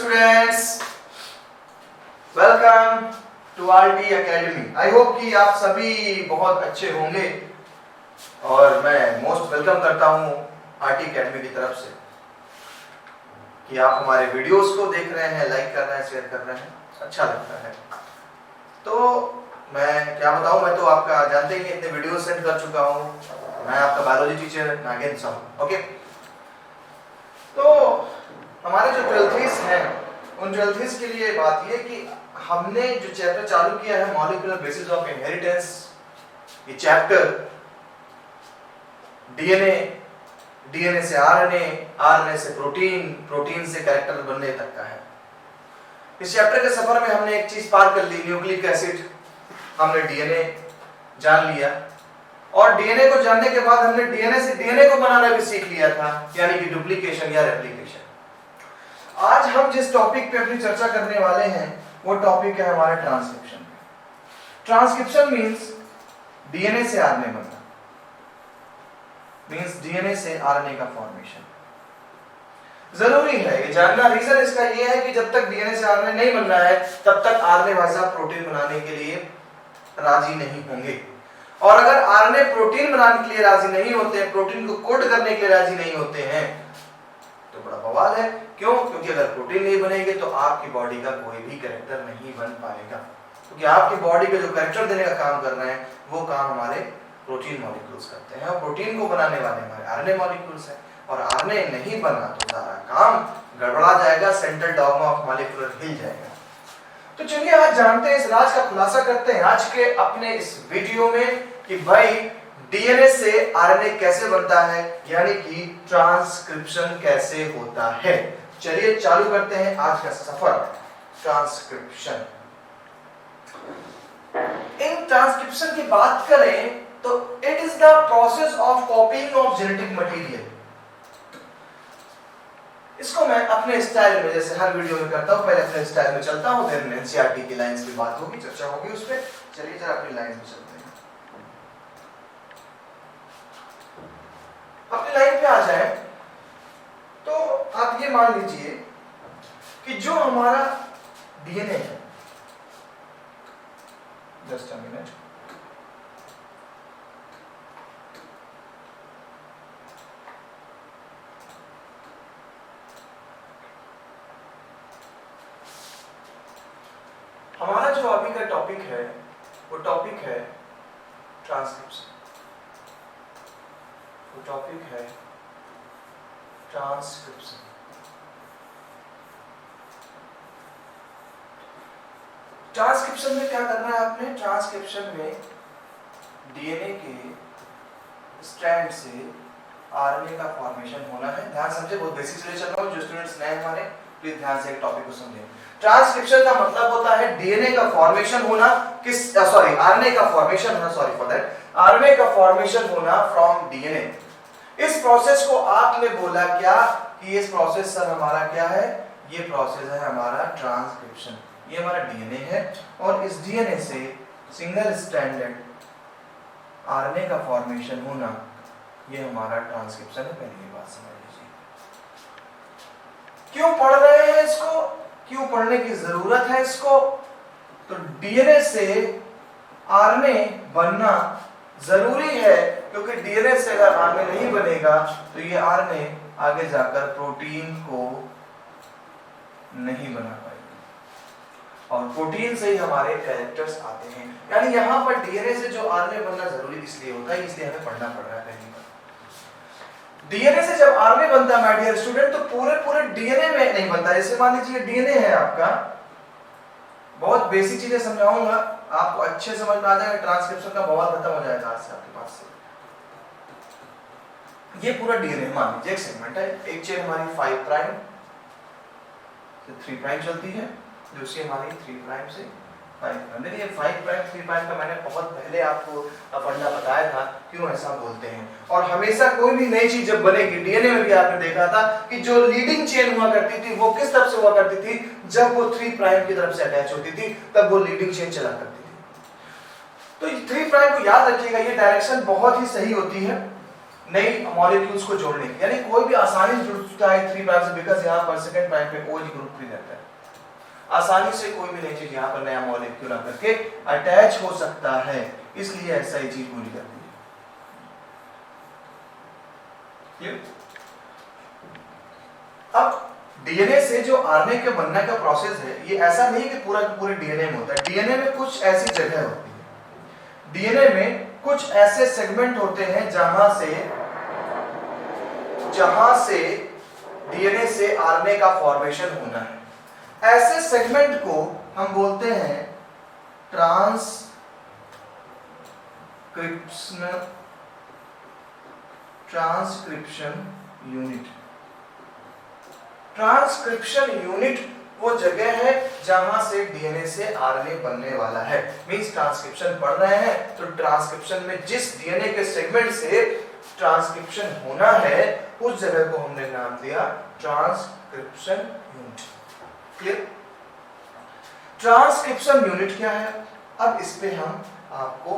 Students, welcome to RT academy. I hope कि आप सभी बहुत अच्छे होंगे और मैं मोस्ट वेलकम करता हूं आरटी एकेडमी की तरफ से कि आप हमारे वीडियोस को देख रहे हैं, लाइक कर रहे हैं, शेयर कर रहे हैं, अच्छा लगता है। तो मैं क्या बताऊं, मैं तो आपका जानते ही इतने वीडियो सेंड कर चुका हूं। मैं आपका biology teacher Nagendra Sahu. Okay, तो हमारे जो 12th हैं उन 12th के लिए बात ये कि हमने जो चैप्टर चालू किया है मॉलिक्यूलर बेसिस ऑफ इनहेरिटेंस, ये चैप्टर डीएनए, डीएनए से आरएनए, आरएनए से प्रोटीन, प्रोटीन से कैरेक्टर बनने तक का है। इस चैप्टर के सफर में हमने एक चीज पार कर ली, न्यूक्लिक एसिड। हमने डीएनए जान लिया और डीएनए को जानने के बाद हमने डीएनए से डीएनए को बनाना भी सीख लिया था, यानी कि डुप्लीकेशन या रेप्लिकेशन। आज हम जिस टॉपिक पे अपनी चर्चा करने वाले हैं वो टॉपिक है हमारा ट्रांसक्रिप्शन। ट्रांसक्रिप्शन मींस डीएनए से आरएनए बनना, मींस डीएनए से आरएनए का फॉर्मेशन। जरूरी है ये जानना। रीजन इसका ये है कि जब तक डीएनए से आरएनए नहीं बनना है तब तक आरएनए भाई साहब प्रोटीन बनाने के लिए राजी नहीं होंगे। और अगर आरएनए प्रोटीन बनाने के लिए राजी नहीं होते हैं, प्रोटीन को कोड करने के लिए राजी नहीं होते हैं, तो बड़ा बवाल है। क्यों? क्योंकि अगर प्रोटीन नहीं बनेंगे तो आपकी बॉडी का कोई भी कैरेक्टर नहीं बन पाएगा। क्योंकि आपकी बॉडी का जो कैरेक्टर देने का काम कर रहे हैं वो काम हमारे प्रोटीन मॉलिक्यूल्स करते हैं और प्रोटीन को बनाने वाले हमारे आरएनए मॉलिक्यूल्स हैं। और आरएनए नहीं बना तो सारा काम गड़बड़ा जाएगा, सेंट्रल डॉगमा ऑफ मॉलिक्यूलर हिल जाएगा। तो चलिए आज जानते हैं, इस राज का खुलासा करते हैं आज के अपने इस वीडियो में कि भाई डीएनए से आरएनए कैसे बनता है, यानी कि ट्रांसक्रिप्शन कैसे होता है। चलिए चालू करते हैं आज का सफर, ट्रांसक्रिप्शन। इन ट्रांसक्रिप्शन की बात करें तो it is the process of copying of genetic material. इसको मैं अपने स्टाइल में, जैसे हर वीडियो में करता हूं, पहले अपने स्टाइल में चलता हूं, फिर एनसीईआरटी की लाइंस पे बात होगी, चर्चा होगी उस पे। चलिए जरा अपनी लाइन में चलते हैं। अपनी लाइन पे आ जाए तो आप ये मान लीजिए कि जो हमारा डीएनए है, जस्ट अ मिनट, हमारा जो अभी का टॉपिक है वो टॉपिक है ट्रांसक्रिप्शन। वो टॉपिक है ट्रांसक्रिप्शन। ट्रांसक्रिप्शन में क्या करना है आपने? ट्रांसक्रिप्शन में डीएनए के स्ट्रैंड से आरएनए का फॉर्मेशन होना है। ध्यान समझे, बहुत बेसिक से चल रहा हूं, जो स्टूडेंट्स नए हमारे प्लीज ध्यान से एक टॉपिक को समझें। ट्रांसक्रिप्शन का मतलब होता है डीएनए का फॉर्मेशन होना, आरएनए का फॉर्मेशन होना, सॉरी फॉर दैट, आरएनए का फॉर्मेशन होना फ्रॉम डीएनए। इस प्रोसेस को आपने बोला क्या कि ये प्रोसेस सर हमारा क्या है? ये प्रोसेस है हमारा ट्रांसक्रिप्शन। ये हमारा डीएनए है और इस डीएनए से सिंगल स्ट्रैंडेड आरएनए का फॉर्मेशन होना, ये हमारा ट्रांसक्रिप्शन है। पहली ये बात समझ लीजिए। क्यों पढ़ रहे हैं इसको, क्यों पढ़ने की जरूरत है इसको? तो डीएनए से आरएनए बनना जरूरी है, क्योंकि डीएनए से अगर आरएनए नहीं बनेगा तो ये आरएनए आगे जाकर प्रोटीन को नहीं बना पाएगा और प्रोटीन से ही हमारे कैरेक्टर्स आते हैं। यानी यहाँ पर डीएनए से जो आरएनए बनना जरूरी इसलिए होता है, इसलिए हमें पढ़ना पड़ रहा है। पहली बार, डीएनए से जब आरएनए बनता है माय डियर स्टूडेंट, तो पूरे डीएनए में नहीं बनता। जैसे मान लीजिए डीएनए है आपका, बहुत बेसिक चीजें समझाऊंगा, आपको अच्छे समझ में आ जाएगा, ट्रांसक्रिप्शन का बवाल खत्म हो जाएगा आज से आपके पास से। ये पूरा डीएनए मान लीजिए एक सेगमेंट है, एक चेन हमारी 5 प्राइम से 3 प्राइम चलती है, दूसरी हमारी 3 प्राइम से 5 प्राइम। देखिए 5 प्राइम 3 प्राइम का मैंने बहुत पहले आपको फंडा बताया था, क्यों ऐसा बोलते हैं। और हमेशा कोई भी नई चीज जब बनेगी, डीएनए में भी आपने देखा था कि जो लीडिंग चेन हुआ करती थी वो किस तरफ से हुआ करती थी? जब वो 3 प्राइम की तरफ से अटैच होती थी तब वो लीडिंग चेन चला करती थी। तो 3 प्राइम को याद रखिएगा, ये डायरेक्शन बहुत ही सही होती है। नई मॉलिक्यूल्स को जोड़ने की, यानी कोई भी आसानी से जुड़ सकता है 3 प्राइम से, बिकॉज यहाँ पर सेकंड प्राइम पे OH ग्रुप फ्री रहता है, आसानी से कोई भी नई चीज यहाँ पर नया मॉलिक्यूल आकर के अटैच हो सकता है, इसलिए ऐसा ही चीज पूरी करती है। अब डीएनए से जो आरएनए के बनने का प्रोसेस है, ये ऐसा नहीं कि पूरा पूरे डीएनए में होता है। डीएनए में कुछ ऐसी जगह होती है, डीएनए में कुछ ऐसे सेगमेंट होते हैं जहां से डीएनए से आरएनए का फॉर्मेशन होना है। ऐसे सेगमेंट को हम बोलते हैं ट्रांसक्रिप्शन यूनिट। ट्रांसक्रिप्शन यूनिट वो जगह है जहां से डीएनए से आरएनए बनने वाला है। मींस ट्रांसक्रिप्शन पढ़ रहे हैं तो ट्रांसक्रिप्शन में जिस डीएनए के सेगमेंट से ट्रांसक्रिप्शन होना है उस जगह को हमने नाम दिया transcription unit. Clear? Transcription unit क्या है? अब इस पे हम आपको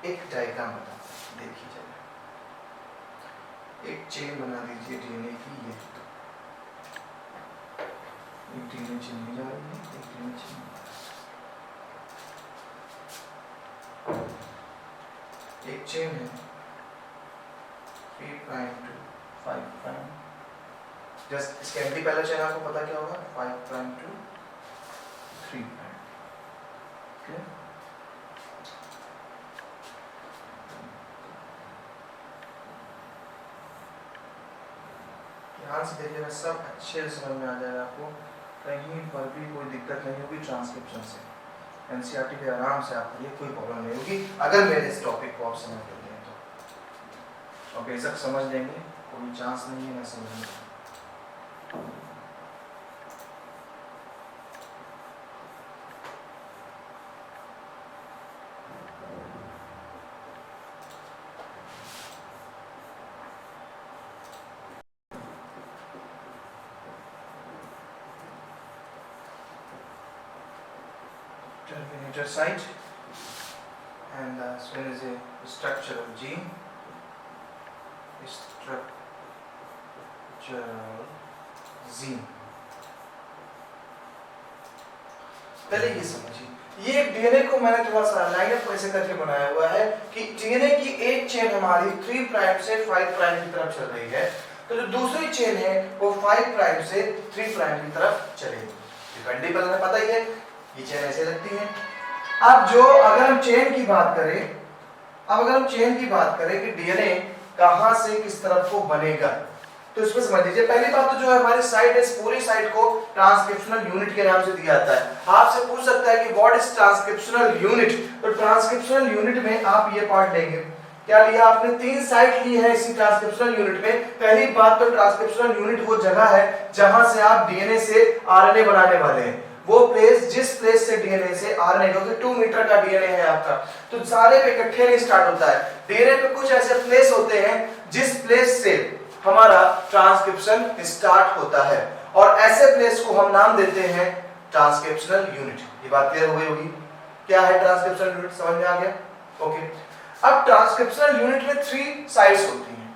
एक डायग्राम बताते हैं, देखिए जरा। एक चेन बना दीजिए डीएनए की, ये एक डीएनए चेन में जा रही है, एक डीएनए चेन, एक चेन है 3 प्राइम टू 5 प्राइम। जस्ट इसके एंटी पहला चेन आपको पता क्या होगा? 5 प्राइम टू 3 प्राइम। क्लियर? ध्यान से देखिएगा, सब अच्छे से समझ में आ जाएगा आपको, कहीं पर भी कोई दिक्कत नहीं होगी ट्रांसक्रिप्शन से। एनसीईआरटी के आराम से आपके लिए कोई प्रॉब्लम नहीं होगी अगर मेरे इस टॉपिक को आप समझ लेते हैं तो। और बेशक समझ लेंगे, कोई चांस नहीं है ना समझने का। Terminator site, and as well as a structure of gene, पहले ये समझिए, ये डीएनए को मैंने थोड़ा सा लाइन अप ऐसे करके बनाया हुआ है कि डीएनए की एक चेन हमारी 3 प्राइम से 5 प्राइम की तरफ चल रही है, तो जो दूसरी चेन है वो 5 प्राइम से 3 प्राइम की तरफ चलेगी। डिपेंडेबल है, पता ही है, ये चेन ऐसे लगती है। अब अगर हम चेन की बात करें कि डीएनए कहां से किस तरफ को बनेगा, तो इसमें समझ लीजिए, पहली बात तो जो है हमारी साइट है, इस पूरी साइट को ट्रांसक्रिप्शनल यूनिट के नाम से दिया जाता है। आपसे पूछ सकता है कि व्हाट इज ट्रांसक्रिप्शनल यूनिट, तो ट्रांसक्रिप्शनल यूनिट में आप ये पार्ट लेंगे। क्या लिया आपने? 3 साइट ली है इसी ट्रांसक्रिप्शनल यूनिट में। पहली बात तो ट्रांसक्रिप्शनल यूनिट वो जगह है जहां से आप डीएनए से आरएनए बनाने वाले हैं। वो प्लेस, जिस प्लेस से डीएनए से आरएनए, क्योंकि 2 मीटर का डीएनए है आपका, तो सारे पे इकट्ठे नहीं स्टार्ट होता है। डीएनए पे कुछ ऐसे प्लेस होते हैं जिस प्लेस से हमारा ट्रांसक्रिप्शन स्टार्ट होता है, और ऐसे प्लेस को हम नाम देते हैं ट्रांसक्रिप्शनल यूनिट। ये बात क्लियर हो गई होगी? क्या है ट्रांसक्रिप्शनल यूनिट, समझ में आ गया? ओके। अब ट्रांसक्रिप्शनल यूनिट में 3 साइट्स होती हैं।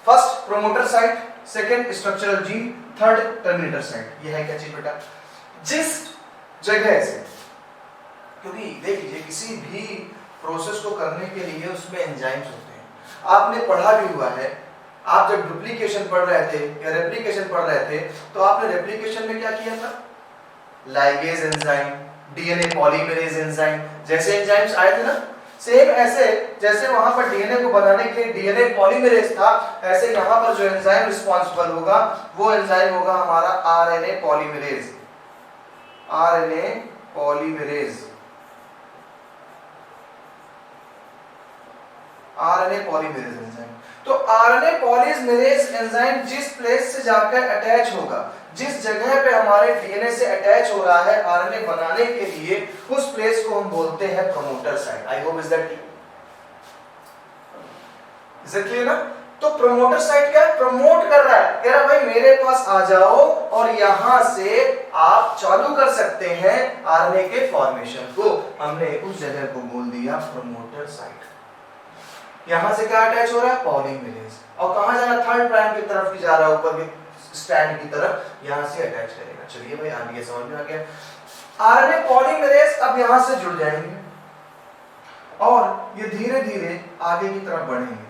First promoter site, second structural gene, third terminator site. ये है क्या चीज बेटा? जिस जगह से, क्योंकि देख लीजिए किसी भी प्रोसेस को करने के लिए उसमें एंजाइम्स होते हैं। आपने पढ़ा भी हुआ है, आप जब डुप्लीकेशन पढ़ रहे थे या रेप्लिकेशन पढ़ रहे थे तो आपने रेप्लिकेशन में क्या किया था? Ligase enzyme, DNA polymerase enzyme जैसे एंजाइम्स आए थे ना, सेम ऐसे जैसे वहां पर डीएनए को बनाने के लिए डीएनए पॉलीमरेज था, ऐसे यहां पर जो एंजाइम रिस्पांसिबल होगा वो एंजाइम होगा हमारा RNA polymerase. RNA polymerase, RNA polymerase enzyme. तो आरएनए पॉलीमरेज एंजाइम जिस प्लेस से जाकर अटैच होगा, जिस जगह पे हमारे डीएनए से अटैच हो रहा है आरएनए बनाने के लिए, उस प्लेस को हम बोलते हैं promoter site. I hope is that clear ना? तो प्रोमोटर साइट क्या है? प्रमोट कर रहा है, कह रहा भाई मेरे पास आ जाओ और यहां से आप चालू कर सकते हैं आरएनए के फॉर्मेशन को। हमने उस जगह को बोल दिया प्रोमोटर साइट। यहां से क्या अटैच हो रहा है, पॉलीमरेज, और कहां जा रहा है, थर्ड प्राइम की तरफ की जा रहा है, ऊपर के स्टैंड की तरफ, यहां से अटैच करेगा। चलिए भाई आगे समझ में आ गया। आरएनए पॉलीमरेज अब यहां से जुड़ जाएंगे और ये धीरे धीरे आगे की तरफ बढ़ेंगे।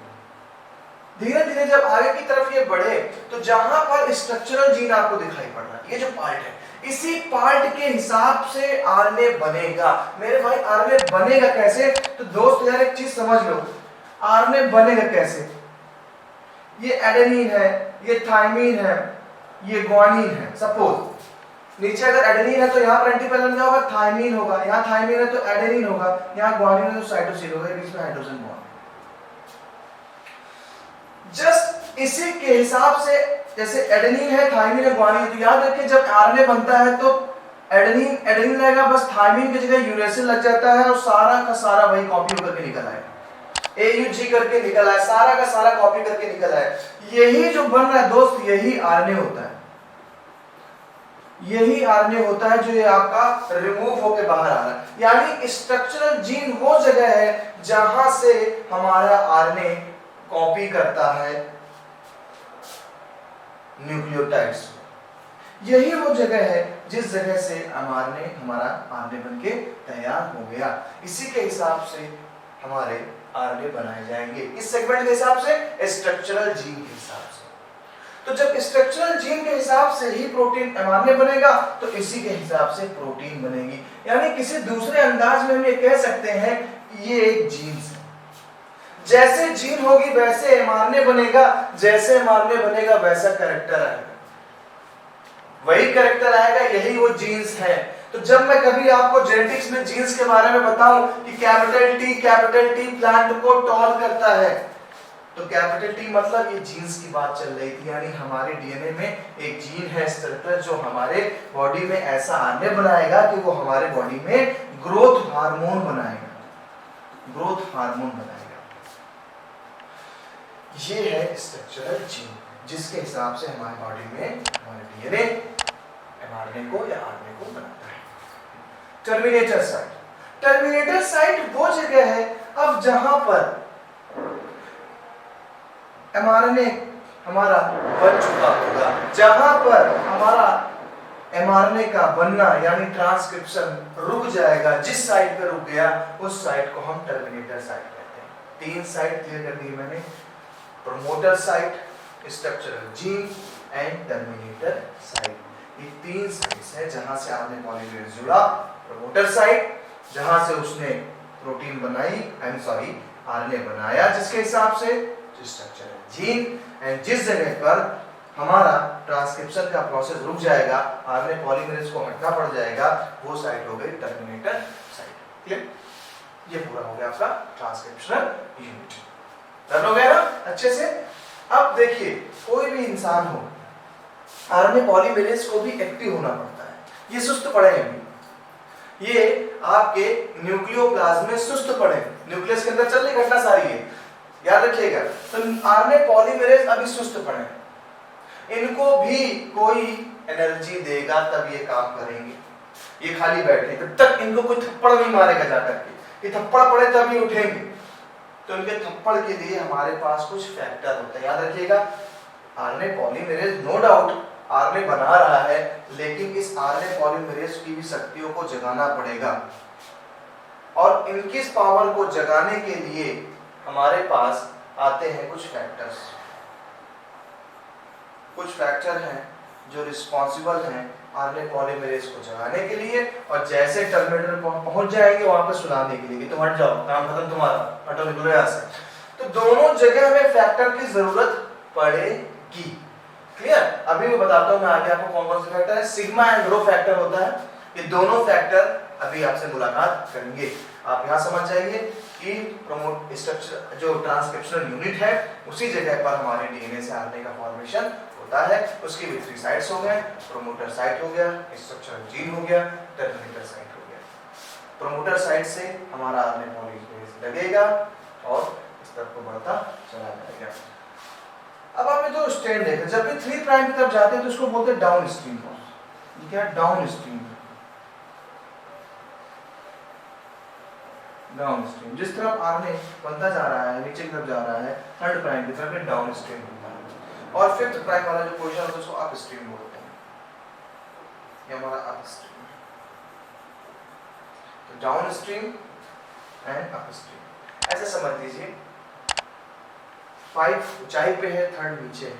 धीरे धीरे जब आगे की तरफ ये बढ़े तो जहां पर स्ट्रक्चरल जीन आपको दिखाई पड़ रहा है, ये जो पार्ट है, इसी पार्ट के हिसाब से आरएनए बनेगा। मेरे भाई आरएनए बनेगा कैसे, तो दोस्त यार एक चीज समझ लो, आरएनए बनेगा कैसे। ये एडेनिन है, ये थाइमिन है, ये ग्वानिन है। सपोज नीचे अगर एडेनिन है तो यहाँ पर एंटीपैरल क्या होगा, थाइमिन होगा, यहाँ थाइमिन है तो एडेनिन होगा, यहाँ ग्वानिन है तो साइटोसिन होगा, बीच में हाइड्रोजन बॉन्ड। जस्ट इसी के हिसाब से, जैसे एडेनिन है, थाइमिन है, ग्वानिन है, तो याद रखिए जब आरएनए बनता है तो एडेनिन रहेगा, बस थाइमिन की जगह यूरेसिल लग जाता है और सारा का सारा वही कॉपी होकर के निकल आएगा, AUG करके निकल आया, सारा का सारा कॉपी करके निकल आया। यही जो बन रहा है दोस्त, यही आरएनए होता है, यही आरएनए होता है जो ये आपका रिमूव होके बाहर आ रहा है। यानी स्ट्रक्चरल जीन वो जगह है जहां से हमारा आरएनए कॉपी करता है न्यूक्लियोटाइड्स। यही वो जगह है जिस जगह से हमारा आरएनए बनके तैयार हो गया। इसी के हिसाब से हमारे आरएनए बनाए जाएंगे, इस सेगमेंट के हिसाब से, स्ट्रक्चरल जीन के हिसाब से। तो जब स्ट्रक्चरल जीन के हिसाब से ही प्रोटीन एमआरएनए बनेगा तो इसी के हिसाब से प्रोटीन बनेगी। यानी किसी दूसरे अंदाज में हम ये कह सकते हैं ये एक जीन है, जैसे जीन होगी वैसे एमआरएनए बनेगा, जैसे एमआरएनए बनेगा वैसा कैरेक्टर आएगा, वही कैरेक्टर आएगा, यही वो जीन्स है। तो जब मैं कभी आपको जेनेटिक्स में जीन्स के बारे में बताऊं कि कैपिटल टी प्लांट को टॉल करता है, तो कैपिटल टी मतलब ये जीन्स की बात चल रही थी। यानी हमारे डीएनए में एक जीन है स्ट्रक्चर जो हमारे बॉडी में ऐसा आरएनए बनाएगा कि वो हमारे बॉडी में ग्रोथ हार्मोन बनाएगा, ग्रोथ हार्मोन बनाएगा। ये है स्ट्रक्चरल जीन, जिसके हिसाब से हमारे बॉडी में हमारे डीएनए एमआरएनए को या आरएनए को बनाता है। टर्मिनेटर साइट, टर्मिनेटर साइट वो जगह है अब जहां पर एमआरएनए हमारा बन चुका होगा, जहां पर हमारा एमआरएनए का बनना यानी ट्रांसक्रिप्शन रुक जाएगा। जिस साइट पे रुक गया उस साइट को हम टर्मिनेटर साइट कहते हैं। 3 साइट क्लियर कर दी मैंने, promoter site, structural gene and terminator site. ये 3 साइट्स है जहां से आरएनए पॉलीमरेज जुड़ा। प्रोमोटर साइट जहां से उसने प्रोटीन बनाई, आरएनए बनाया जिसके हिसाब से, स्ट्रक्चरल जीन, एंड जिस जगह पर हमारा ट्रांसक्रिप्शन का प्रोसेस रुक जाएगा, आरएनए पॉलीमरेज को हटना पड़ जाएगा, वो साइट हो गई टर्मिनेटर साइट। क्लियर? ये पूरा हो गया आपका ट्रांसक्रिप्शनल यूनिट। डन हो गया ना अच्छे से? अब देखिए कोई भी इंसान हो, आरएनए पॉलीमरेज को भी एक्टिव होना पड़ता है। ये सुस्त पड़े हैं, ये आपके न्यूक्लियोप्लाज्म में सुस्त पड़े, न्यूक्लियस के अंदर चल रही घटना सारी है, याद रखिएगा। तो आरएनए पॉलीमरेज अभी सुस्त पड़े हैं, इनको भी कोई एनर्जी देगा तब ये काम करेंगे। ये खाली बैठे जब तक इनको कोई थप्पड़ नहीं मारेगा जाकर के, ये थप्पड़ पड़े तब ये उठेंगे। तो इनके थप्पड़ के लिए हमारे पास कुछ फैक्टर होते हैं, याद रखिएगा। RNA polymerase no doubt RNA बना रहा है, लेकिन इस आरएनए पॉलीमरेज की भी शक्तियों को जगाना पड़ेगा, और इनकी पावर को जगाने के लिए हमारे पास आते हैं कुछ फैक्टर्स। कुछ फैक्टर हैं जो रिस्पॉन्सिबल हैं आरएनए पॉलीमरेज को जगाने के लिए, और जैसे टर्मिनेटर पहुंच जाएंगे वहां पर सुलाने के लिए, तुम हट जाओ, काम खत्म तुम्हारा, हटो निकलो यहाँ से। तो दोनों जगह में फैक्टर की जरूरत पड़ेगी। क्लियर? अभी मैं बताता हूँ मैं आगे आपको कौन कौन से फैक्टर है। सिग्मा एंड रो फैक्टर होता है, ये दोनों फैक्टर अभी आपसे मुलाकात करेंगे। आप यहाँ समझ जाइए कि प्रोमोट स्ट्रक्चर जो ट्रांसक्रिप्शनल यूनिट है उसी जगह पर हमारे डीएनए से आरएनए का फॉर्मेशन होता है। उसके भी 3 साइट्स हो गए, प्रोमोटर साइट हो गया, स्ट्रक्चरल जीन हो गया, टर्मिनेटर साइट हो गया। प्रोमोटर साइट से हमारा आरएनए पॉलीमरेज लगेगा और इस तरफ को बढ़ता चला जाएगा। अब आपने जो स्ट्रैंड देखा, जब भी 3 प्राइम की तरफ जाते हैं तो इसको बोलते हैं डाउन स्ट्रीम। ये क्या है? Down stream. Down stream. जिस तरफ आरने बनता जा रहा है, नीचे की तरफ जा रहा है, थर्ड प्राइम की तरफ डाउन स्ट्रीम होता है। और फिफ्थ प्राइम वाला जो पोजीशन होता है उसको अप स्ट्रीम बोलते हैं। ये हमारा अप स्ट्रीम, तो down stream and up stream ऐसे समझ लीजिए। 5 ऊंचाई पे है, थर्ड नीचे है,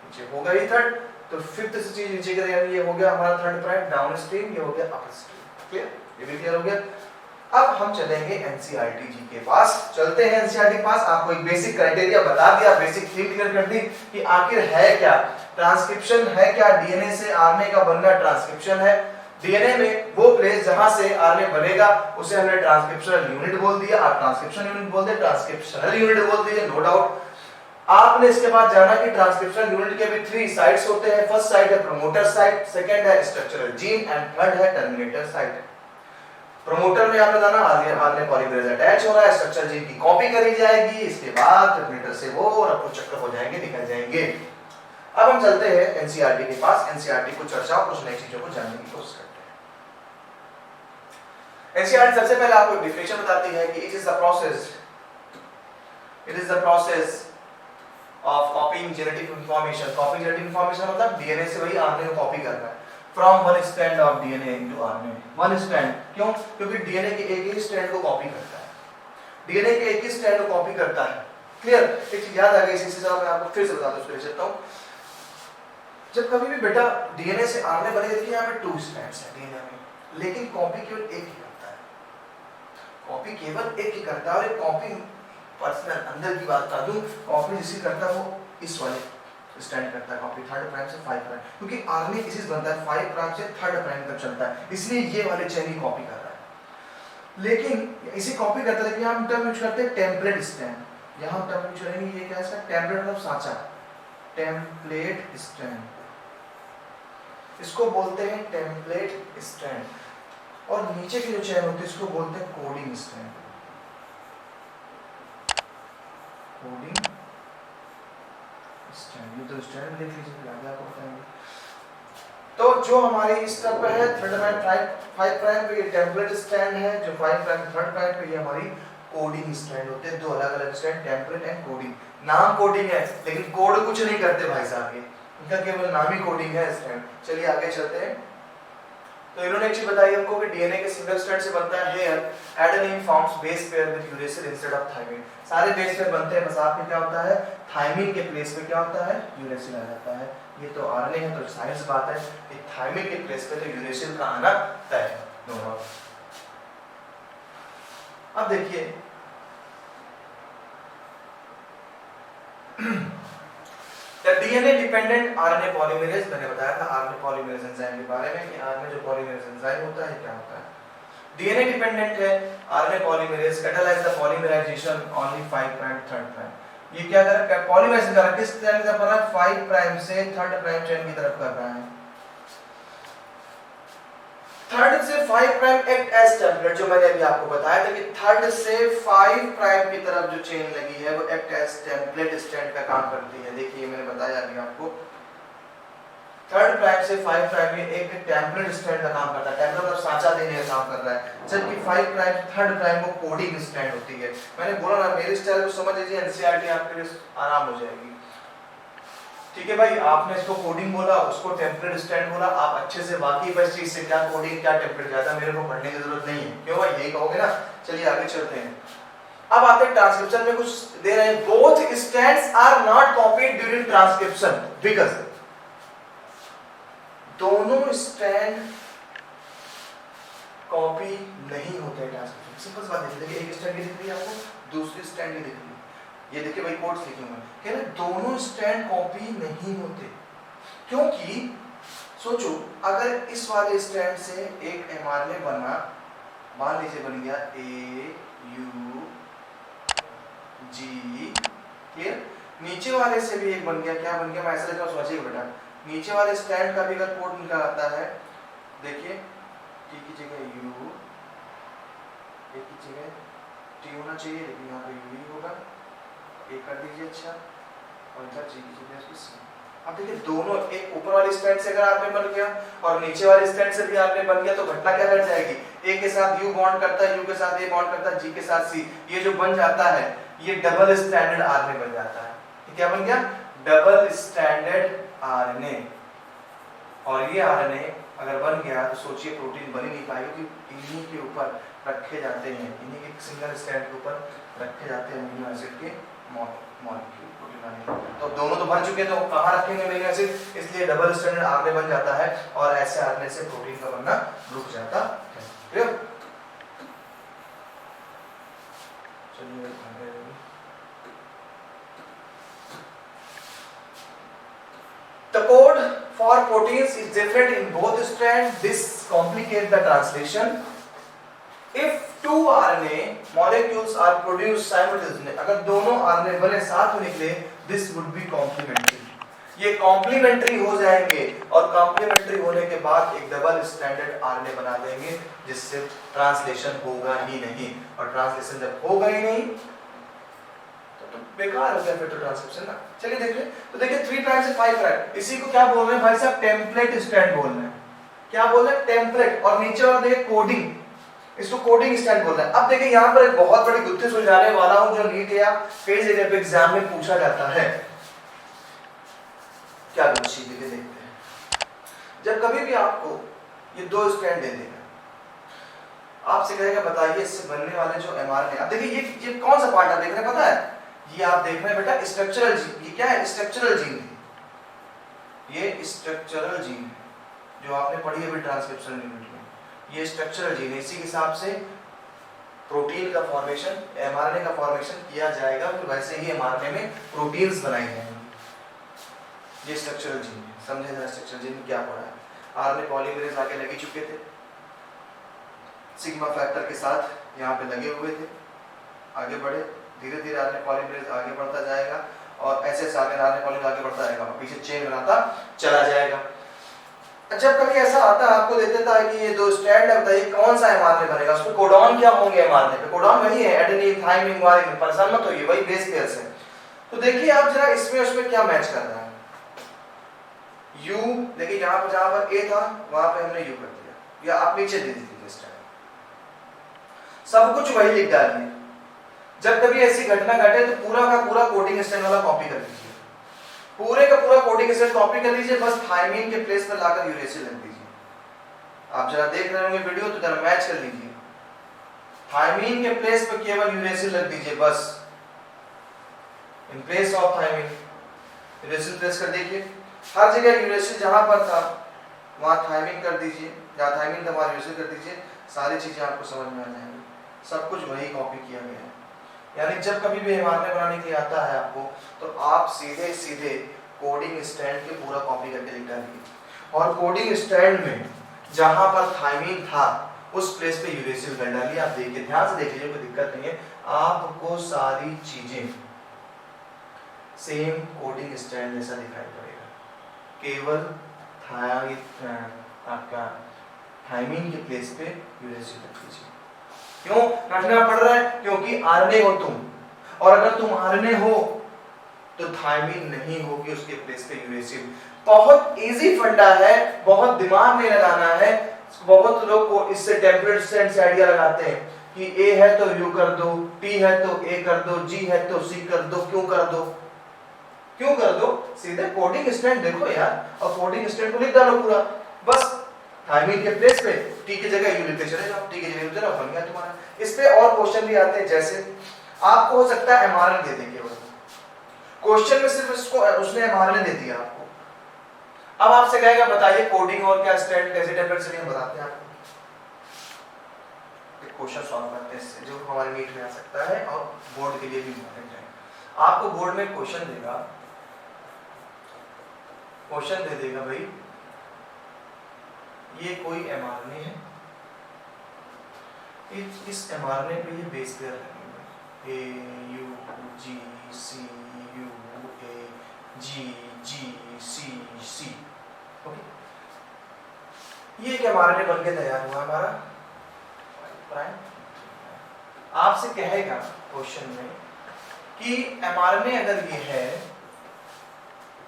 नीचे हो गई थर्ड, तो फिफ्थ से चीज नीचे की तरफ, ये हो गया हमारा थर्ड प्राइम डाउन स्ट्रीम, ये हो गया अप स्ट्रीम। क्लियर? ये भी क्लियर हो गया। अब हम चलेंगे एनसीईआरटी जी के पास। चलते हैं एनसीईआरटी के पास। आपको एक बेसिक क्राइटेरिया बता दिया, बेसिक थीम क्लियर कर दी कि आखिर है क्या ट्रांसक्रिप्शन, है क्या डीएनए से आरएनए का बनना ट्रांसक्रिप्शन है। डीएनए में वो प्लेस जहां से आरएनए बनेगा उसे हमने ट्रांसक्रिप्शनल यूनिट बोल दिया। आप ट्रांसक्रिप्शन यूनिट बोल दे, ट्रांसक्रिप्शनल यूनिट बोल दीजिए, नो डाउट। आपने इसके बाद जाना कि ट्रांसक्रिप्शन यूनिट के भी 3 साइट्स होते हैं। फर्स्ट साइट है प्रोमोटर साइट, सेकंड है स्ट्रक्चरल जीन एंड थर्ड है टर्मिनेटर साइट। प्रोमोटर में आपने जाना आरएनए पॉलीमरेज अटैच हो रहा है, स्ट्रक्चरल जीन की कॉपी करी जाएगी, इसके बाद टर्मिनेटर से वो और अपने चक्कर हो जाएंगे, निकल जाएंगे। अब हम चलते हैं एनसीईआरटी के पास। एनसीईआरटी को चर्चा, कुछ नई चीजों को जानने की कोशिश करते हैं। एनसीईआरटी सबसे पहले आपको डेफिनेशन बताती है कि it is the process of copying genetic information. Copy genetic information मतलब डीएनए से वही आरएनए को कॉपी करना है from one strand of DNA into RNA. One strand क्यों? क्योंकि डीएनए के एक ही स्ट्रैंड को कॉपी करता है, डीएनए के एक ही स्ट्रैंड को कॉपी करता है। क्लियर? एक चीज याद आ गई, इसी से मैं आपको फिर से बता दूं, उसको ले चलता हूं। जब कभी भी बेटा डीएनए से आरएनए बने, देखिए यहां पे 2 स्ट्रैंड्स हैं डीएनए में, लेकिन कॉपी केवल एक ही करता है। कॉपी केवल एक ही करता है, और एक कॉपी पर्सनल अंदर की बात बता दूं, कॉपी जिसकी करता है वो इस वाले स्टैंड करता है कॉपी, थर्ड प्राइम से 5 प्राइम, क्योंकि आरएनए इसी से बनता है 5 प्राइम से थर्ड प्राइम तक चलता है, इसलिए ये वाले चेन ही कॉपी कर रहा है। लेकिन इसी कॉपी करता है, लेकिन हम टर्म यूज करते हैं टेम्पलेट स्टैंड। यहां हम टर्म यूज करेंगे, ये क्या है इसका? टेम्पलेट मतलब सांचा, टेम्पलेट स्टैंड, इसको बोलते हैं टेम्पलेट स्टैंड। और नीचे की जो चेन होती है इसको बोलते हैं कोडिंग स्टैंड, कोडिंग स्टैंड। ये तो स्टैंड देख लीजिए, आगे आपको बताएंगे। तो जो हमारी इस तरफ है थर्ड प्राइम 5 प्राइम पे ये टेम्पलेट स्टैंड है, जो 5 प्राइम थर्ड प्राइम पे ये हमारी कोडिंग स्टैंड होते हैं। दो अलग अलग स्टैंड, टेम्पलेट एंड कोडिंग। नाम कोडिंग है लेकिन कोड कुछ नहीं करते भाई साहब, ये इनका केवल नाम ही कोडिंग है स्टैंड। चलिए आगे चलते हैं। तो इन्होंने एक चीज बताई हमको कि डीएनए के सिंगल स्ट्रैंड से बनता है here adenine forms base pair with uracil instead of thymine. सारे बेस पेयर बनते हैं, बस आपके क्या होता है, थायमिन के प्लेस पे क्या होता है, यूरेसिल आ जाता है। ये तो आरएनए है तो साइंस बात है, ये थायमिन के प्लेस पे तो यूरेसिल का आना तय है, नो डाउट। अब देखिए The DNA dependent RNA polymerase, मैंने बताया था RNA polymerase एंजाइम के बारे में कि RNA जो polymerase एंजाइम होता है क्या होता है। DNA डिपेंडेंट है RNA polymerase catalyze the polymerization only 5 prime 3 prime. ये क्या कर रहा है, पॉलीमराइजेशन कर रहा है, किस चेन से कर रहा है, 5 प्राइम से 3 प्राइम चेन की तरफ कर रहा है। थर्ड से 5 प्राइम एक्ट एज टेम्पलेट, जो मैंने अभी आपको बताया था कि थर्ड से 5 प्राइम की तरफ जो चेन लगी है वो एक्ट एज टेम्पलेट स्टैंड का काम करती है। देखिए मैंने बताया अभी आपको, थर्ड प्राइम से 5 प्राइम में एक टेम्पलेट स्टैंड का काम करता है, टेम्पलेट मतलब सांचा देने का काम कर रहा है, जबकि 5 प्राइम थर्ड प्राइम को कोडिंग स्टैंड होती है। मैंने बोला ना, मेरे स्टाइल को समझ लीजिए, एनसीईआरटी आपके लिए आराम हो जाएगी। ठीक है भाई, आपने इसको कोडिंग बोला, उसको टेम्पलेट स्टैंड बोला, आप अच्छे से वाकिफ है इस चीज से, क्या कोडिंग क्या टेम्पलेट, ज्यादा मेरे को पढ़ने की जरूरत नहीं है, क्यों भाई, यही कहोगे ना। चलिए आगे चलते हैं। अब आते हैं ट्रांसक्रिप्शन में, कुछ दे रहे हैं, both strands are not copied during transcription because, दोनों स्ट्रैंड कॉपी नहीं होते ट्रांसक्रिप्शन। सिंपल सी बात देखिए, एक स्ट्रैंड की दिख रही है आपको, दूसरी स्ट्रैंड की दिख रही है, ये देखिए भाई कोड्स लिखे हुए हैं, कह रहे दोनों स्ट्रैंड कॉपी नहीं होते, क्योंकि सोचो अगर इस वाले स्ट्रैंड से एक एमआरएनए बना, मान लीजिए बन गया ए यू जी, क्लियर, नीचे वाले से भी एक बन गया, क्या बन गया, मैं ऐसा लिखा हूं, समझिए बेटा, नीचे वाले स्ट्रैंड का भी अगर कोड निकल आता है, देखिए टी की जगह यू, ए की जगह टी होना चाहिए, लेकिन यहाँ पे यू ही होगा, ए कर दीजिए, अच्छा, और इधर जी की जगह उसकी सी। अब देखिए दोनों, एक ऊपर वाली स्ट्रैंड से अगर आरएनए बन गया और नीचे वाली स्ट्रैंड से भी आरएनए बन गया तो घटना क्या घट जाएगी, ए के साथ यू बॉन्ड करता है, यू के साथ ए बॉन्ड करता है, जी के साथ सी, ये जो बन जाता है ये डबल स्ट्रैंडेड आरएनए बन जाता है। ये क्या बन गया, डबल स्ट्रैंडेड आरएनए। और ये आरएनए अगर बन गया तो सोचिए प्रोटीन बन ही नहीं पाएगा क्योंकि इन्हीं के ऊपर रखे जाते हैं, इन्हीं के सिंगल स्ट्रैंड के ऊपर रखे जाते हैं अमीनो एसिड के मॉलिक्यूल प्रोटीन आरएनए। तो दोनों तो बन चुके हैं तो कहां रखेंगे अमीनो एसिड, इसलिए डबल स्ट्रैंडेड आरएनए बन जाता है और ऐसे आरएनए से प्रोटीन का बनना रुक जाता है। क्लियर? चलिए the code for proteins is different in both strands. This complicates the translation. If two RNA molecules are produced simultaneously, अगर दोनों RNA बने साथ में निकले, this would be complementary. ये complementary हो जाएंगे और complementary होने के बाद एक डबल स्टैंडर्ड RNA बना देंगे जिससे ट्रांसलेशन होगा ही नहीं, और ट्रांसलेशन जब होगा ही नहीं तो बेकार हो गया फिर तो ट्रांसक्रिप्शन ना। चलिए देखिए, तो देखिए 3 प्राइम से 5 प्राइम, इसी को क्या बोल रहे हैं भाई साहब, टेम्पलेट स्ट्रैंड बोल रहे हैं। क्या बोल रहे हैं, टेम्पलेट। और नीचे वाला देखिए कोडिंग, इसको कोडिंग स्ट्रैंड बोल रहे हैं। अब देखिए यहाँ पर एक बहुत बड़ी गुत्थी सुलझाने वाला हूं जो नीट या कई जगह पे एग्जाम में पूछा जाता है। क्या गुत्थी देखते हैं, जब कभी भी आपको ये 2 स्ट्रैंड दे देगा, आपसे कहेगा बताइए इससे बनने वाले जो एमआरएनए, अब देखिए ये कौन सा पार्ट आप देख रहे हैं पता है, ये आप देख रहे हैं बेटा स्ट्रक्चरल जीन। ये क्या है, स्ट्रक्चरल जीन है, ये स्ट्रक्चरल जीन है जो आपने पढ़ी है ट्रांसक्रिप्शन यूनिट में, ये स्ट्रक्चरल जीन है। इसी के हिसाब से प्रोटीन का फॉर्मेशन, एमआरएनए का फॉर्मेशन किया जाएगा, फिर वैसे ही एमआरएनए में प्रोटीन्स बनाए जाएंगे। ये स्ट्रक्चरल जीन है, समझे जरा स्ट्रक्चरल जीन में क्या पढ़ा है। आरएनए पॉलीमरेज आगे लगे चुके थे, सिग्मा फैक्टर के साथ यहाँ पे लगे हुए थे, आगे बढ़े, धीरे धीरे आरएनए पॉलीमरेज आगे बढ़ता जाएगा और ऐसे आगे आरएनए पॉलीमरेज आगे बढ़ता जाएगा और पीछे चेन बनाता चला जाएगा। जब कभी ऐसा आता है आपको दे देता है कि ये 2 स्ट्रैंड है, बताइए कौन सा एमआरएनए बनेगा, उसको कोडॉन क्या होंगे एमआरएनए पे, कोडॉन वही है एडेनिन थाइमिन ग्वानिन, परेशान मत होइए, वही बेस पेयर्स है। तो देखिए आप जरा इसमें उसमें क्या मैच कर रहा है, यू देखिए यहाँ पर जहां पर ए था वहां पे हमने यू कर दिया, या आप नीचे दे दीजिए स्ट्रैंड, सब कुछ वही लिख डालिए। जब कभी ऐसी घटना घटे तो पूरा का पूरा कोडिंग स्ट्रैंड वाला कॉपी कर लीजिए, पूरे का पूरा कोडिंग स्ट्रैंड कॉपी कर लीजिए, बस थाइमिन के प्लेस पर लाकर यूरेसिल रख दीजिए। आप जरा देख रहे होंगे वीडियो तो जरा मैच कर लीजिए, थाइमिन के प्लेस पर केवल यूरेसिल रख दीजिए, बस in place of thymine uracil place कर देखिए, हर जगह यूरेसिल जहां पर था वहां थाइमिन कर दीजिए, जहां थाइमिन था वहां यूरेसिल कर दीजिए, सारी चीजें आपको समझ में आ जाएंगी, सब कुछ वही कॉपी किया गया है। यानी जब कभी भी एमआरएनए बनाने के लिए आता है आपको, तो आप सीधे सीधे कोडिंग स्ट्रैंड के पूरा कॉपी करके लिख डालिए, और कोडिंग स्ट्रैंड में जहां पर थाइमिन था उस प्लेस पे यूरेसिल कर डालिए। आप देखिए, ध्यान से देख लीजिए, कोई दिक्कत नहीं है, आपको सारी चीजें सेम कोडिंग स्ट्रैंड जैसा दिखाई पड़ेगा, केवल आपका थाइमिन के प्लेस पे यूरेसिल रख दीजिए। क्यों रखना पड़ रहा है, क्योंकि आरएनए हो तुम, और अगर तुम आरएनए हो तो थाइमिन नहीं होगी उसके प्लेस पे यूरेसिल। बहुत इजी फंडा है, बहुत दिमाग में लगाना है। बहुत लोग को इससे टेम्पलेट स्ट्रैंड से आइडिया लगाते हैं कि ए है तो यू कर दो, टी है तो ए कर दो, जी है तो सी कर दो। क्यों कर दो, क्यों कर दो, सीधे कोडिंग स्ट्रैंड देखो यार, और कोडिंग स्ट्रैंड को लिख डालो पूरा, बस थाइमिन के प्लेस पे टी की जगह यू लिखते चले जाओ, टी की जगह यू चलो, बन गया तुम्हारा। इस पे और क्वेश्चन भी आते हैं, जैसे आपको हो सकता है एमआरएनए दे देंगे, क्वेश्चन में सिर्फ इसको उसने एमआरएनए दे दिया आपको, अब आपसे कहेगा बताइए कोडिंग और क्या स्ट्रैंड कैसे टेम्पलेट से हम बताते हैं आपको, एक क्वेश्चन सॉल्व करते हैं इससे, जो हमारे नीट में आ सकता है और बोर्ड के लिए भी इंपॉर्टेंट है। आपको बोर्ड में क्वेश्चन देगा, क्वेश्चन दे देगा भाई ये कोई एमआरएनए है, इस एमआरएनए पे ये बेस पेयर लगेगा, A U G C U A G G C C, okay. ये एक एमआरएनए बन के तैयार हुआ हमारा प्राइम। आपसे कहेगा क्वेश्चन में कि एमआरएनए अगर ये है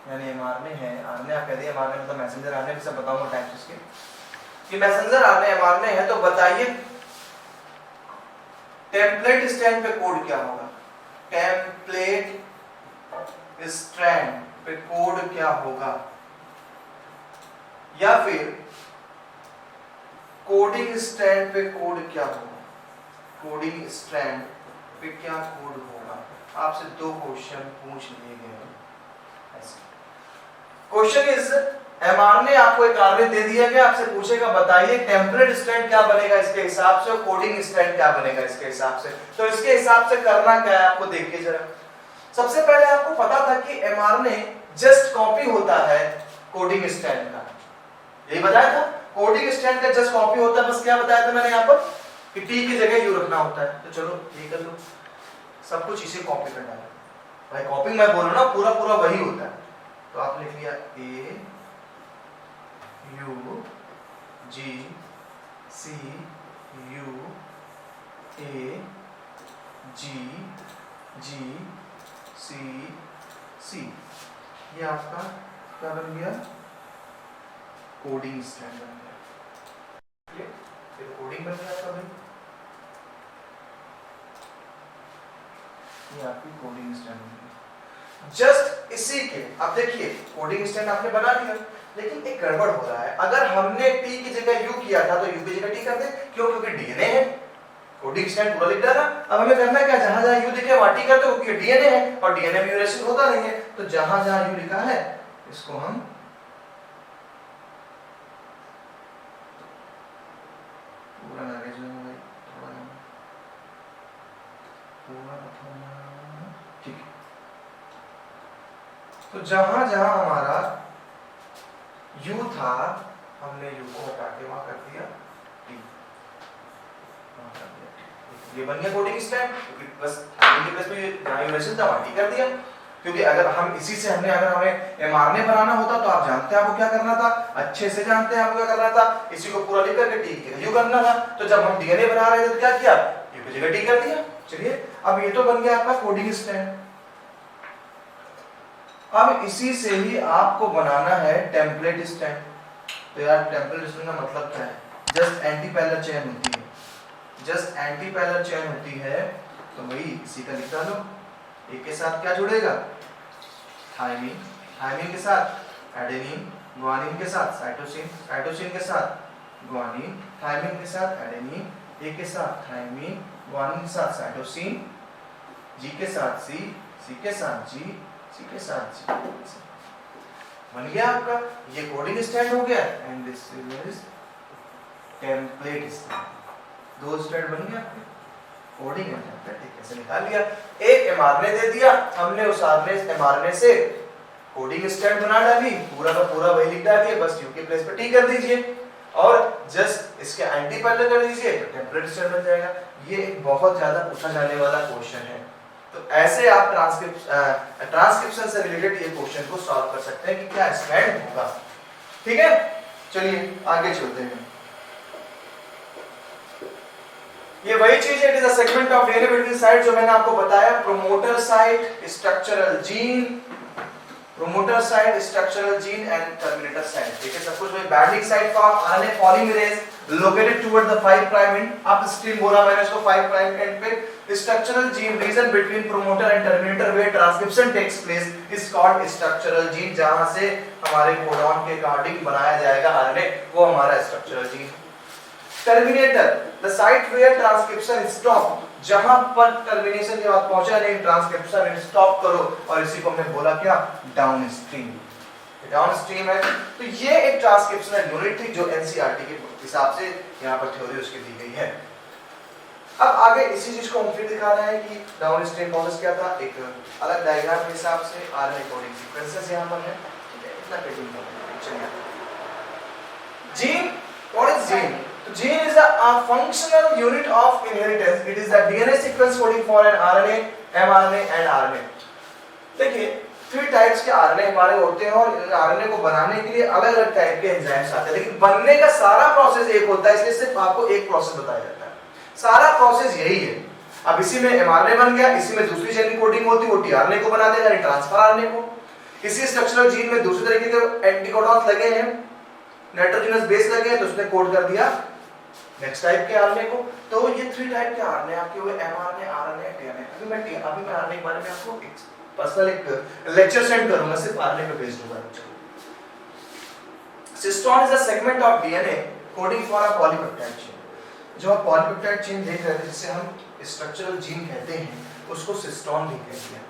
यानी एमआरएनए है, आरएनए आप कह दिए एमआरएनए मतलब मैसेंजर आरएनए, भी सब बताऊंगा टाइप्स इसके कि मैसेंजर आरएनए एमआरएनए है। तो बताइए टेम्पलेट स्ट्रैंड पे कोड क्या होगा? टेम्पलेट स्ट्रैंड पे कोड क्या होगा? या फिर कोडिंग स्ट्रैंड पे कोड क्या होगा? कोडिंग स्ट्रैंड पे क्या कोड होगा? आपसे दो क्वेश्चन पूछ लिए गए हैं। क्वेश्चन इज एमआरएनए आपको एक आरएनए दे दिया गया, आपसे पूछेगा बताइए टेम्पलेट स्ट्रैंड क्या बनेगा इसके हिसाब से और कोडिंग स्ट्रैंड क्या बनेगा इसके हिसाब से। तो इसके हिसाब से करना क्या है आपको देखिए जरा। सबसे पहले आपको पता था कि एमआरएनए जस्ट कॉपी होता है कोडिंग स्ट्रैंड का, यही बताया था। कोडिंग स्ट्रैंड का जस्ट कॉपी होता है, बस क्या बताया था मैंने यहाँ पर कि टी की जगह यू रखना होता है। तो चलो ये कर लो, सब कुछ इसे कॉपी कर डालो भाई, कॉपी मैं बोल रहा हूँ ना, पूरा पूरा वही होता है। तो आप लिख लिया ए U G C U A G G C सी, ये आपका क्या बन गया? कोडिंग स्ट्रैंड बन गया। ये तो कोडिंग बन गया आपका भाई, ये आपकी कोडिंग स्ट्रैंड बन गई। जस्ट इसी के, अब देखिए कोडिंग स्ट्रैंड आपने बना लिया, लेकिन एक गड़बड़ हो रहा है। अगर हमने टी की जगह यू किया था तो यू की जगह टी कर दे, क्यों? क्योंकि डीएनए है, कोडिंग स्ट्रैंड पूरा लिख डाला। अब हमें करना क्या, जहां जहां यू दिखे वहां टी कर दो, क्योंकि डीएनए है और डीएनए में म्यूटेशन होता नहीं है। तो जहां जहां यू लिखा है इसको हम पूरा लगे जो है पूरा ठीक है। तो जहां जहां हमारा यू था हमने यू को हटा के वहां कर दिया टी, ये बन गया कोडिंग स्ट्रैंड, क्योंकि बस के प्लेस पे जहां यूरेशन था वहां टी कर दिया। क्योंकि अगर हम इसी से हमने अगर हमें एमआरएनए बनाना होता तो आप जानते हैं आपको क्या करना था, अच्छे से जानते हैं आपको क्या करना था, इसी को पूरा लिख करके टी के यू करना था। तो जब हम डीएनए बना रहे थे तो क्या किया, यू की जगह टी कर दिया। चलिए अब ये तो बन गया आपका कोडिंग स्ट्रैंड। अब इसी से ही आपको बनाना है टेम्पलेट स्ट्रैंड। तो यार टेम्पलेट स्ट्रैंड का मतलब क्या है? जस्ट एंटी पैरेलल चेन होती है, जस्ट एंटी पैरेलल चेन होती है। तो वही इसी का लिख डालो, एक के साथ क्या जुड़ेगा, थायमीन, थायमीन के साथ एडेनिन, ग्वानिन के साथ साइटोसिन, साइटोसिन के साथ ग्वानिन, थायमीन के साथ एडेनिन, ए के साथ थायमीन, ग्वानिन के साथ साइटोसिन, जी के साथ सी के साथ जी, सी के साथ जी। बन गया आपका ये कोडिंग स्ट्रैंड हो गया and this is template strand. दो स्ट्रैंड बन गया आपके, कोडिंग एंड टेम्पलेट। कैसे निकाल लिया, एक एमआरएनए दे दिया हमने, उस एमआरएनए से कोडिंग स्ट्रैंड बना डाली, पूरा का पूरा वही लिख डालिए, बस यू के प्लेस पे टी कर दीजिए और जस्ट इसके एंटी पैरेलल कर दीजिए तो टेम्पलेट स्ट्रैंड बन जाएगा। ये एक बहुत ज्यादा पूछा जाने वाला क्वेश्चन है। तो ऐसे आप ट्रांसक्रिप्शन से रिलेटेड ये क्वेश्चन को सॉल्व कर सकते हैं कि क्या स्ट्रैंड होगा। ठीक है, चलिए आगे चलते हैं। ये वही चीज है, it is a segment of DNA between site जो मैंने आपको बताया, promoter site, structural gene, promoter site, structural gene and terminator site. ठीक है, सब कुछ वही। Binding site for RNA polymerase located toward the 5 prime end upstream, बोला मैंने इसको 5 प्राइम एंड पे। Structural gene region between promoter and terminator where transcription takes place is called structural gene, जहां से हमारे कोडॉन के कार्डिंग बनाया जाएगा आरएनए, वो हमारा structural gene. Terminator, the site where transcription stop, जहां पर टर्मिनेशन के बाद पहुंचा नहीं ट्रांसक्रिप्शन स्टॉप करो, और इसी को हमने बोला क्या, डाउनस्ट्रीम। डाउनस्ट्रीम है। तो ये एक ट्रांसक्रिप्शनल यूनिट थी जो एनसीईआरटी के हिसाब से यहां पर थ्योरी उसकी दी गई है। अब आगे इसी चीज को हम फिर दिखाना है कि डाउनस्ट्रीम प्रोसेस क्या था, एक अलग डायग्राम के हिसाब से आरएनए कोडिंग सीक्वेंसेस यहां पर है। इतना कटिंग चलिए। Gene, what is gene? Gene is a functional unit of inheritance. It is the DNA sequence coding for an RNA, mRNA and RNA. देखिए 3 टाइप्स के आरएनए हमारे होते हैं और आरएनए को बनाने के लिए अलग अलग टाइप के एंजाइम्स आते हैं, लेकिन बनने का सारा प्रोसेस एक होता है, इसलिए सिर्फ आपको एक प्रोसेस बताया जाता है। सारा प्रोसेस यही है। अब इसी में एमआरएनए बन गया, इसी में दूसरी चेन कोडिंग होती है, वो टीआरएनए को बना देगा, ट्रांसफर आरएनए को। किसी स्ट्रक्चरल जीन में दूसरे तरीके के एंटीकोडॉन्स लगे हैं, नाइट्रोजनस बेस लगे हैं, तो उसने कोड कर दिया नेक्स्ट टाइप के आरएनए को। तो ये 3 टाइप के आरएनए आपके हुए, एमआरएनए, आरएनए, टीआरएनए। अभी मैं आरएनए के बारे में आपको पर्सनल एक लेक्चर सेंड करूंगा सिर्फ आरएनए पे बेस्ड होगा। Cistron is a segment of DNA coding for a polypeptide chain. जो आप पॉलीपेप्टाइड चेन देख रहे थे जिसे हम स्ट्रक्चरल जीन कहते हैं, उसको सिस्टोन भी कहते हैं।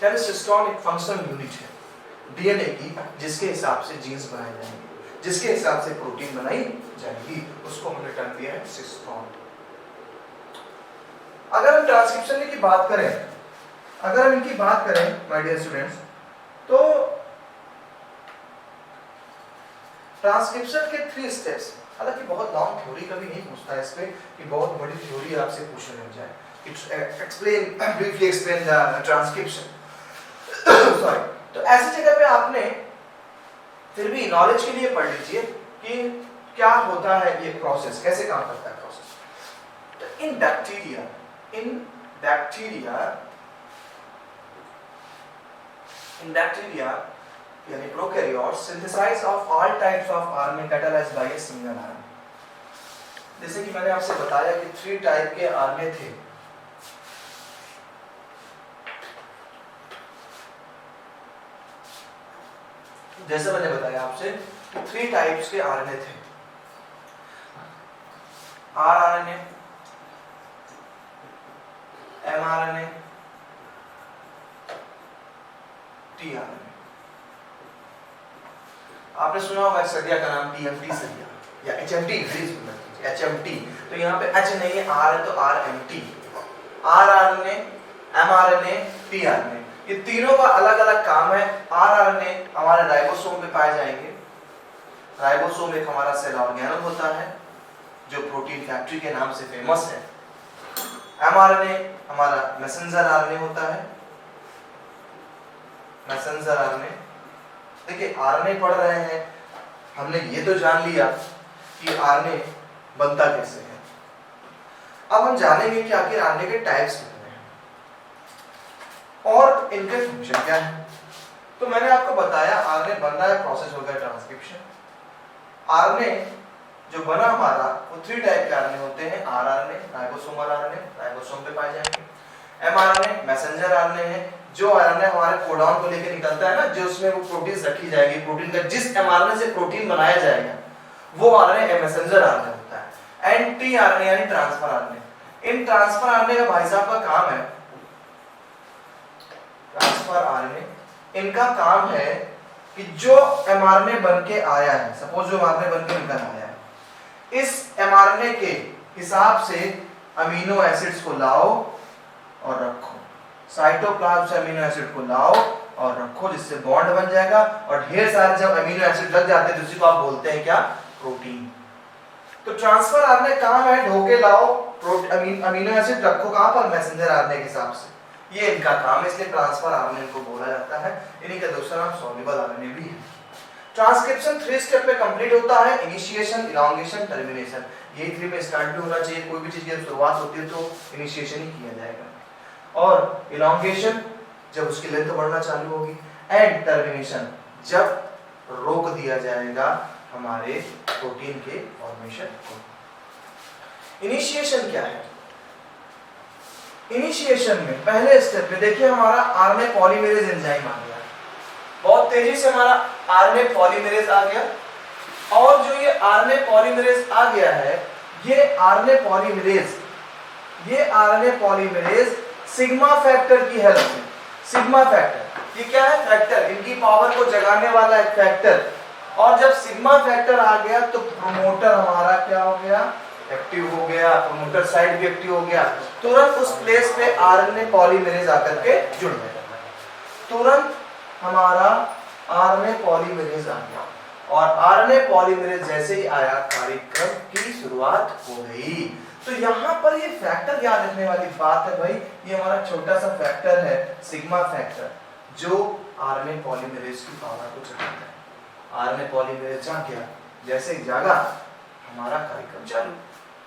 यानी सिस्टोन एक फंक्शनल यूनिट है डीएनए की, जिसके हिसाब से जीन्स बनाए जाएंगे, जिसके हिसाब से प्रोटीन बनाई जाएगी, उसको हमने टर्म दिया है सिस्टोन। अगर हम ट्रांसक्रिप्शन की बात करें, अगर हम इनकी बात करें माय डियर स्टूडेंट्स, तो ट्रांसक्रिप्शन के 3 स्टेप्स, हालांकि बहुत लॉन्ग थ्योरी कभी नहीं पूछता है इस पे कि बहुत बड़ी थ्योरी आपसे पूछने लग जाए। Explain briefly explain the transcription sorry. तो ऐसी जगह पे आपने फिर भी नॉलेज के लिए पढ़ लीजिए कि क्या होता है ये प्रोसेस, कैसे काम करता है प्रोसेस। तो इन बैक्टीरिया यानी prokaryotes, synthesise of all types of RNA catalysed by a single RNA. जैसे कि मैंने आपसे बताया कि 3 टाइप के आरएनए थे। जैसे मैंने बताया आपसे कि 3 टाइप्स के आरएनए थे, आरआरएनए, एमआरएनए, टीआरएनए। आपने सुना होगा सरिया का नाम टीएमटी सरिया या एचएमटी, एचएमटी। तो यहाँ पे एच नहीं है, आर है, तो आरएमटी। आरआरएनए, एमआरएनए, टीआरएनए, ये तीनों का अलग अलग काम है। आरआरएनए हमारे राइबोसोम पे पाए जाएंगे। राइबोसोम एक हमारा सेल ऑर्गेनल होता है जो प्रोटीन फैक्ट्री के नाम से फेमस है। एमआरएनए हमारा मैसेंजर आरएनए होता है, मैसेंजर आरएनए। देखिए आरएनए पढ़ रहे हैं, हमने ये तो जान लिया कि आरएनए बनता कैसे है। अब हम जानेंगे कि आखिर आरएनए के टाइप्स कितने हैं और इनके फंक्शन क्या है। तो मैंने आपको बताया आरएनए बन रहा है, प्रोसेस हो गया ट्रांसक्रिप्शन। आरएनए जो बना हमारा वो 3 टाइप के आरएनए होते हैं। आरआरएनए राइबोसोमल आरएनए, राइबोसोम पे पाए जाएंगे। एमआरएनए मैसेंजर आरएनए है, जो आरएनए हमारे कोडॉन को लेकर निकलता है ना, जो उसमें वो प्रोटीन रखी जाएगी, प्रोटीन का जिस एमआरएनए से प्रोटीन बनाया जाएगा वो आरएनए मैसेंजर आरएनए होता है। एंड टीआरएनए यानी ट्रांसफर आरएनए। इन ट्रांसफर आरएनए का भाई साहब का काम है, ट्रांसफर आरएनए इनका काम है कि जो एमआरएनए बन के आया है, सपोज जो एमआरएनए बन के निकल आया है, इस एमआरएनए के हिसाब से अमीनो एसिड्स को लाओ और रखो, साइटोप्लाज्म से अमीनो एसिड को लाओ और रखो, जिससे बॉन्ड बन जाएगा। और ढेर सारे जब अमीनो एसिड लग जाते हैं तो उसी को आप बोलते हैं क्या, प्रोटीन। तो ट्रांसफर आरएनए काम है ढोके लाओ, अमीनो एसिड रखो कहां पर, मैसेंजर आरएनए के हिसाब से। ये इनका काम है, इसलिए ट्रांसफर आरएनए को बोला जाता है। इन्हीं का दूसरा नाम सॉल्युबल आरएनए भी है। ट्रांसक्रिप्शन 3 स्टेप पे कंप्लीट होता है, इनिशिएशन, इलॉन्गेशन, टर्मिनेशन। यही 3 में स्टार्ट भी होना चाहिए। कोई भी चीज की शुरुआत होती है तो इनिशिएशन ही किया जाएगा, और इलॉन्गेशन जब उसकी लेंथ बढ़ना चालू होगी, एंड टर्मिनेशन जब रोक दिया जाएगा हमारे प्रोटीन के फॉर्मेशन को। इनिशिएशन क्या है? इनिशिएशन में पहले स्टेप में देखिए हमारा आरएनए पॉलीमरेज एंजाइम आ गया, बहुत तेजी से हमारा आरएनए पॉलीमरेज आ गया। और जो ये आरएनए पॉलीमरेज आ गया है, ये आरएनए पॉलीमरेज सिग्मा फैक्टर की हेल्प से, सिग्मा फैक्टर ये क्या है, फैक्टर, इनकी पावर को जगाने वाला एक फैक्टर। और जब सिग्मा फैक्टर आ गया तो प्रोमोटर हमारा क्या हो गया, एक्टिव हो गया, प्रोमोटर साइड भी एक्टिव हो गया। तुरंत उस प्लेस पे आरएनए पॉलीमरेज आकर के जुड़ गया, तुरंत हमारा आरएनए पॉलीमरेज आ गया। और आरएनए पॉलीमरेज जैसे ही आया, कार्यक्रम की शुरुआत हो गई। तो यहाँ पर ये फैक्टर याद रखने वाली बात है भाई, ये हमारा छोटा सा फैक्टर है सिग्मा फैक्टर, जो आरएनए पॉलीमरेज की पावर को जगाता है। आरएनए पॉलीमरेज जाग गया, जैसे ही जागा हमारा कार्यक्रम चालू।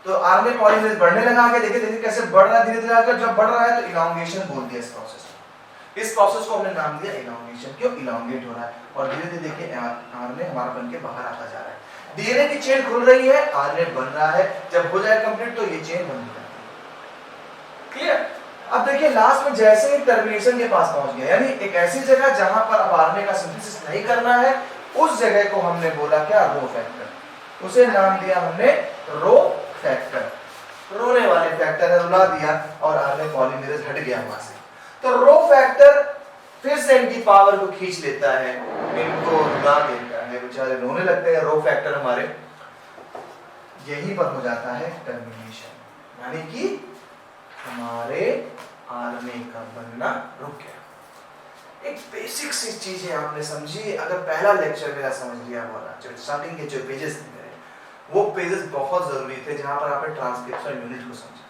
तो आरएनए पॉलीमरेज बढ़ने लगा, आगे देखिए कैसे बढ़ रहा है, धीरे धीरे आकर जब बढ़ रहा है तो इलॉन्गेशन बोल दिया इस प्रोसेस को। इस प्रोसेस को हमने नाम दिया इलांगेशन। क्यों? इलांगेट हो रहा है और धीरे धीरे देखिए आरएनए हमारा बन के बाहर आता जा रहा है। डीएनए की चेन खुल रही है, आरएनए बन रहा है, जब हो जाए कंप्लीट तो ये चेन बन जाती है। क्लियर? अब देखिए लास्ट में जैसे ही टर्मिनेशन के पास पहुंच गया, यानी एक ऐसी जगह जहां पर अब आरएनए का सिंथेसिस नहीं करना है, उस जगह को हमने बोला क्या? Rho factor. उसे नाम दिया हमने रो फैक्टर। रोने वाले फैक्टर है, रुला दिया और आरएनए पॉलीमरेज हट गया वहां से। तो रो फैक्टर फिर से इनकी पावर को खींच लेता है, इनको रुला देता है, बेचारे रोने लगते हैं। रो फैक्टर हमारे यहीं पर हो जाता है टर्मिनेशन, यानी कि हमारे आरएनए का बनना रुक गया। एक बेसिक सी चीजें आपने समझी। अगर पहला लेक्चर मेरा समझ लिया वाला, जो स्टार्टिंग के जो पेजेस थे मेरे, वो पेजेस बहुत जरूरी थे जहां पर आपने ट्रांसक्रिप्शन यूनिट को समझा।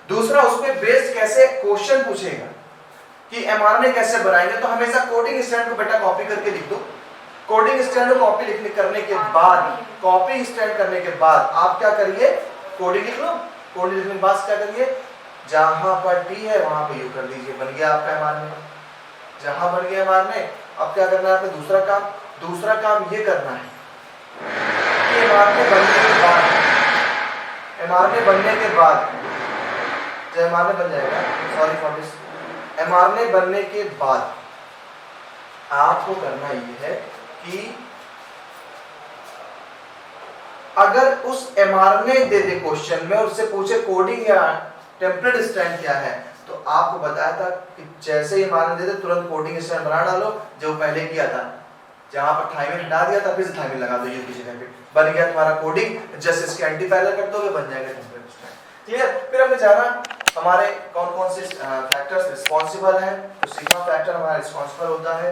दूसरा, उस पे बेस्ड कैसे क्वेश्चन पूछेगा कि एमआरएनए कैसे बनाएंगे, तो हमेशा कोडिंग स्टैंड को बेटा कॉपी करके लिख दो। कोडिंग स्टैंड को कॉपी करने के बाद, कॉपी स्टैंड करने के बाद आप क्या करिए? कोडिंग लिख लो। कोडिंग लिखने के बाद क्या करिए? जहां पर टी है वहां पे यू कर दीजिए, बन गया आपका एमआरएनए। जहां बन गया एमआरएनए, अब क्या करना है आपको? दूसरा काम ये करना है कि एमआरएनए बनने के बाद, जब एमआरएनए बन जाएगा, सॉरी फॉर दिस, एमआरएनए बनने के बाद आपको करना ये है कि अगर उस एमआरएनए दे दे क्वेश्चन में, उससे पूछे कोडिंग या टेम्पलेट स्टैंड क्या है, तो आपको बताया था कि जैसे ही एमआरएनए दे दे तुरंत कोडिंग स्टैंड बना डालो, जो पहले किया था। जहां पर थाइमिन हटा दिया था, फिर से थाइमिन लगा दो यू की जगह पे, बन गया तुम्हारा कोडिंग। जस्ट इसके एंटी पैरेलल कर दोगे, बन जाएगा टेम्पलेट स्टैंड। क्लियर? फिर हमने जाना हमारे कौन कौन से फैक्टर्स रिस्पॉन्सिबल हैं। तो सिग्मा फैक्टर हमारा रिस्पॉन्सिबल होता है।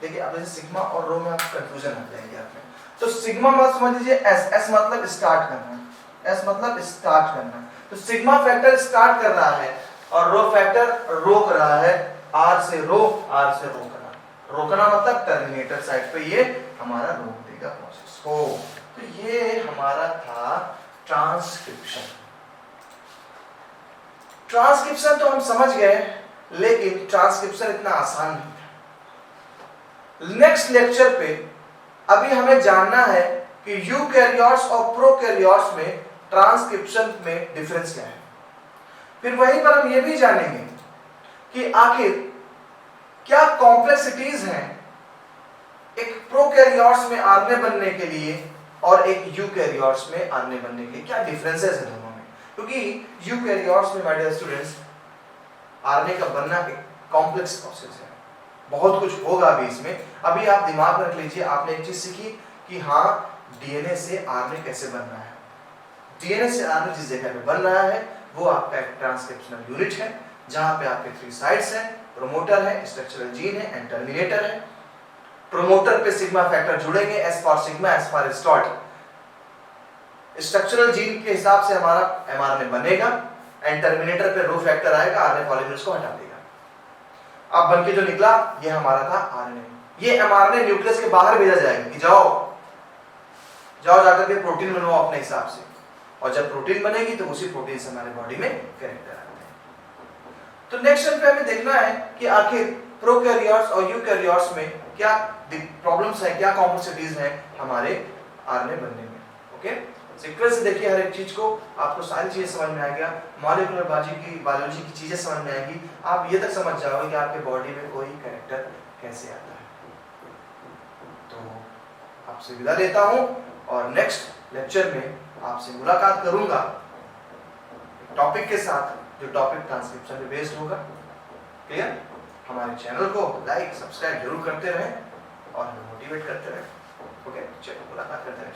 देखिए अब जैसे सिग्मा और रो में आपको कंफ्यूजन हो जाएगी आपने। तो सिग्मा मत समझ लीजिए एस, एस मतलब स्टार्ट करना, एस मतलब स्टार्ट करना। तो सिग्मा फैक्टर स्टार्ट कर रहा है और रो फैक्टर रोक रहा है। आर से रो, आर से रोकना। रोकना मतलब टर्मिनेटर साइड पे ये हमारा रोक देगा प्रोसेस को। तो ये हमारा था ट्रांसक्रिप्शन। ट्रांसक्रिप्शन तो हम समझ गए, लेकिन ट्रांसक्रिप्शन इतना आसान नहीं था। नेक्स्ट लेक्चर पे अभी हमें जानना है कि यूकैरियोट्स और प्रोकैरियोट्स में ट्रांसक्रिप्शन में डिफरेंस क्या है। फिर वहीं पर हम ये भी जानेंगे कि आखिर क्या कॉम्प्लेक्सिटीज हैं एक प्रोकैरियोट्स में आरएनए बनने के लिए और एक यूकैरियोट्स में आरएनए बनने के, क्या डिफरेंसेस हैं दोनों में। क्योंकि यूकैरियोट्स में माय डियर स्टूडेंट्स आरएनए का बनना एक कॉम्प्लेक्स प्रोसेस है, बहुत कुछ होगा अभी इसमें। अभी आप दिमाग में रख लीजिए, आपने एक चीज सीखी कि हाँ डीएनए से आरएनए कैसे बन रहा है। डीएनए से आरएनए जिस जगह पे बन रहा है वो आपका एक ट्रांसक्रिप्शनल यूनिट है, जहां पे आपके 3 साइट्स हैं, प्रोमोटर है, स्ट्रक्चरल जीन है एंड टर्मिनेटर है। प्रोमोटर पे सिग्मा फैक्टर जुड़ेंगे, S for sigma, S for start. Structural gene के हिसाब से हमारा एमआरएनए बनेगा एंड टर्मिनेटर पे रो फैक्टर आएगा, आरएनए पॉलीमरेज को हटा देगा। अब बनके जो निकला ये हमारा था आरएनए। ये एमआरएनए न्यूक्लियस के बाहर भेजा जाएगा कि जाओ जाकर के प्रोटीन बनाओ अपने हिसाब से, और जब प्रोटीन बनेगी तो उसी प्रोटीन से हमारे बॉडी में कैरेक्टर आते हैं। तो नेक्स्ट पे हमें देखना है कि आखिर प्रोकैरियोट्स और यूकैरियोट्स में क्या प्रॉब्लम्स हैं, क्या कॉम्प्लेक्सिटीज हैं हमारे आरएनए बनने में। ओके, सीक्वेंस से देखिए हर एक चीज को, आपको सारी चीजें समझ में आ गया, मॉलिक्यूलर बायोलॉजी की चीजें समझ में आएगी। आप ये तक समझ जाओगे कि आपके बॉडी में कोई कैरेक्टर कैसे आता है। तो आपसे विदा लेता हूं और नेक्स्ट लेक्चर में आपसे मुलाकात करूंगा टॉपिक के साथ, जो टॉपिक ट्रांसक्रिप्शन पे बेस्ड होगा। क्लियर? हमारे चैनल को लाइक सब्सक्राइब जरूर करते रहें और हमें मोटिवेट करते रहें। ओके, चलिए मुलाकात करते हैं।